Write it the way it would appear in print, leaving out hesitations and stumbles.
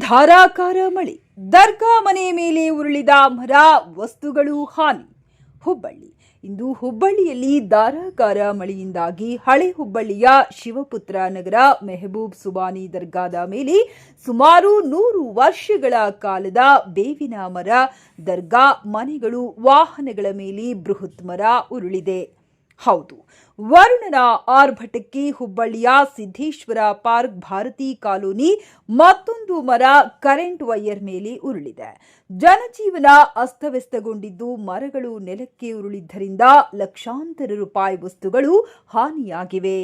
ಧಾರಾಕಾರ ಮಳೆ, ದರ್ಗಾ ಮನೆ ಮೇಲೆ ಉರುಳಿದ ಮರ, ವಸ್ತುಗಳು ಹಾನಿ. ಹುಬ್ಬಳ್ಳಿ. ಇಂದು ಹುಬ್ಬಳ್ಳಿಯಲ್ಲಿ ಧಾರಾಕಾರ ಮಳೆಯಿಂದಾಗಿ ಹಳೆ ಹುಬ್ಬಳ್ಳಿಯ ಶಿವಪುತ್ರ ನಗರ ಮೆಹಬೂಬ್ ಸುಬಾನಿ ದರ್ಗಾದ ಮೇಲೆ ಸುಮಾರು 100 ವರ್ಷಗಳ ಕಾಲದ ಬೇವಿನ ಮರ, ದರ್ಗಾ ಮನೆಗಳು, ವಾಹನಗಳ ಮೇಲೆ ಬೃಹತ್ ಮರ ಉರುಳಿದೆ. ಹೌದು, ವರುಣನ ಆರ್ಭಟಕ್ಕೆ ಹುಬ್ಬಳ್ಳಿಯ ಸಿದ್ದೇಶ್ವರ ಪಾರ್ಕ್ ಭಾರತಿ ಕಾಲೋನಿ ಮತ್ತೊಂದು ಮರ ಕರೆಂಟ್ ವೈರ್ ಮೇಲೆ ಉರುಳಿದೆ. ಜನಜೀವನ ಅಸ್ತವ್ಯಸ್ತಗೊಂಡಿದ್ದು, ಮರಗಳು ನೆಲಕ್ಕೆ ಉರುಳಿದ್ದರಿಂದ ಲಕ್ಷಾಂತರ ರೂಪಾಯಿ ವಸ್ತುಗಳು ಹಾನಿಯಾಗಿವೆ.